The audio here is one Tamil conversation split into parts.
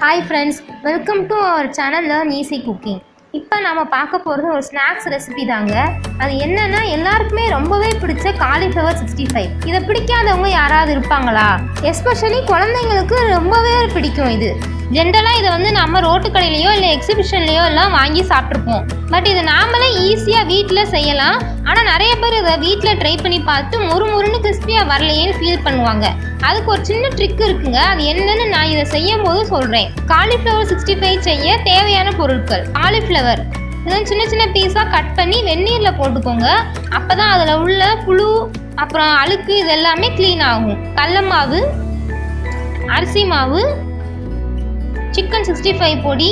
Hi friends, welcome to our channel Learn Easy Cooking. இப்போ நாம பார்க்க போறது ஒரு ஸ்நாக்ஸ் ரெசிபி தாங்க. அது என்னன்னா எல்லாருக்குமே ரொம்பவே பிடிச்ச காலிஃப்ளவர் 65. இதை பிடிக்காதவங்க யாராவது இருப்பாங்களா? எஸ்பெஷலி குழந்தைங்களுக்கு ரொம்பவே பிடிக்கும் இது. ஜென்ரலாக இதை வந்து நம்ம ரோட்டு கடையிலையோ இல்லை எக்ஸிபிஷன்லேயோ எல்லாம் வாங்கி சாப்பிட்ருப்போம். பட் இது நாமளே ஈஸியாக வீட்டில் செய்யலாம். ஆனால் நிறைய பேர் இதை வீட்டில் ட்ரை பண்ணி பார்த்து முறுமுறுன்னு கிறிஸ்பியாக வரலையேன்னு ஃபீல் பண்ணுவாங்க. அதுக்கு ஒரு சின்ன ட்ரிக் இருக்குங்க. அது என்னன்னு நான் இதை செய்யும் போது சொல்கிறேன். காலிஃப்ளவர் 65 செய்ய தேவையான பொருட்கள்: காலிஃப்ளவர் இதெல்லாம் சின்ன சின்ன பீஸாக கட் பண்ணி வெந்நீரில் போட்டுக்கோங்க. அப்போ தான் அதில் உள்ள புழு அப்புறம் அழுக்கு இது எல்லாமே க்ளீன் ஆகும். கடல மாவு, அரிசி மாவு, சிக்கன் 65 பொடி,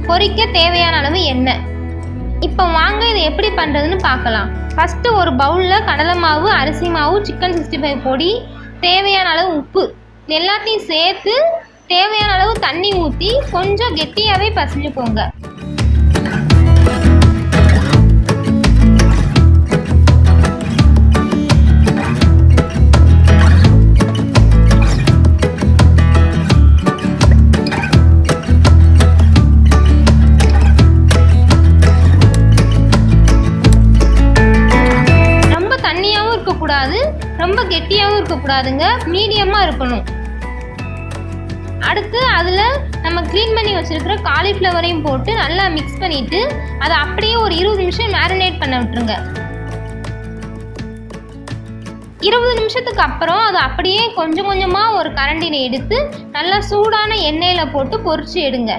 பொரிக்க தேவையான அளவு எண்ணெய். இப்போ வாங்க இதை எப்படி பண்ணுறதுன்னு பார்க்கலாம். ஃபஸ்ட்டு ஒரு பவுலில் கடலை மாவு, அரிசி மாவு, சிக்கன் 65 பொடி, தேவையான அளவு உப்பு எல்லாத்தையும் சேர்த்து தேவையான அளவு தண்ணி ஊற்றி கொஞ்சம் கெட்டியாகவே பசைஞ்சுக்கோங்க. ரொம்ப கெட்டியாகவும் இருக்கக்கூடாதுங்க, மீடியமாக இருக்கணும். அடுத்து அதில் நம்ம க்ளீன் பண்ணி வச்சுருக்கிற காலிஃப்ளவரையும் போட்டு நல்லா மிக்ஸ் பண்ணிவிட்டு அதை அப்படியே ஒரு 20 நிமிஷம் மேரினேட் பண்ண விட்டுருங்க. 20 நிமிஷத்துக்கு அப்புறம் அதை அப்படியே கொஞ்சம் கொஞ்சமாக ஒரு கரண்டினை எடுத்து நல்லா சூடான எண்ணெயில் போட்டு பொரிச்சு எடுங்க.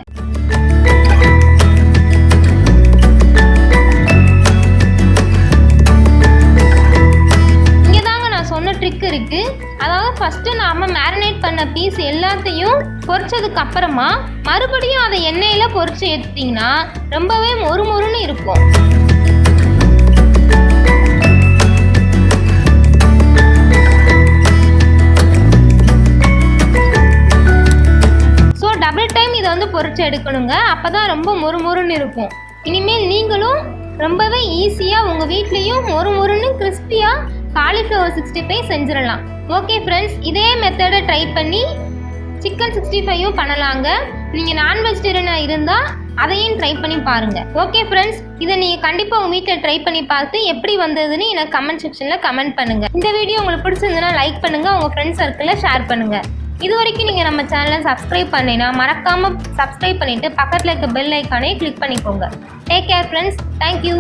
ட்ரிக் இருக்கு. அதாவது ஃபர்ஸ்ட் நாம மேரினேட் பண்ண பீஸ் எல்லாத்தையும் பொரிச்சதுக்கு அப்புறமா மறுபடியும் அதை எண்ணெயில பொரிச்சு எடுத்தீங்கன்னா ரொம்பவே மொறுமொறுன்னு இருக்கும். ஸோ டபுள் டைம் இதை வந்து பொரிச்சு எடுக்கணுங்க. அப்பதான் ரொம்ப மொறுமொறுன்னு இருக்கும். இனிமேல் நீங்களும் ரொம்பவே ஈஸியாக உங்கள் வீட்லேயும் மொறுமொறுன்னு கிறிஸ்பியாக காலிஃப்ளவர் 65 செஞ்சிடலாம். ஓகே ஃப்ரெண்ட்ஸ், இதே மெத்தடை ட்ரை பண்ணி சிக்கன் 65யும் பண்ணலாங்க. நீங்கள் நான் வெஜிடேரியனாக இருந்தால் அதையும் ட்ரை பண்ணி பாருங்கள். ஓகே ஃப்ரெண்ட்ஸ், இதை நீங்கள் கண்டிப்பாக உங்கள் வீட்டில் ட்ரை பண்ணி பார்த்து எப்படி வந்ததுன்னு எனக்கு கமெண்ட் செக்ஷனில் கமெண்ட் பண்ணுங்கள். இந்த வீடியோ உங்களுக்கு பிடிச்சிருந்ததுன்னா லைக் பண்ணுங்கள், உங்கள் ஃப்ரெண்ட்ஸ் சர்க்கிளில் ஷேர் பண்ணுங்கள். இது வரைக்கும் நீங்கள் நம்ம சேனலை சப்ஸ்கிரைப் பண்ணினா மறக்காமல் சப்ஸ்கிரைப் பண்ணிவிட்டு பக்கத்தில் இருக்க பெல் ஐக்கானே கிளிக் பண்ணிக்கோங்க. Take care friends. தேங்க்யூ.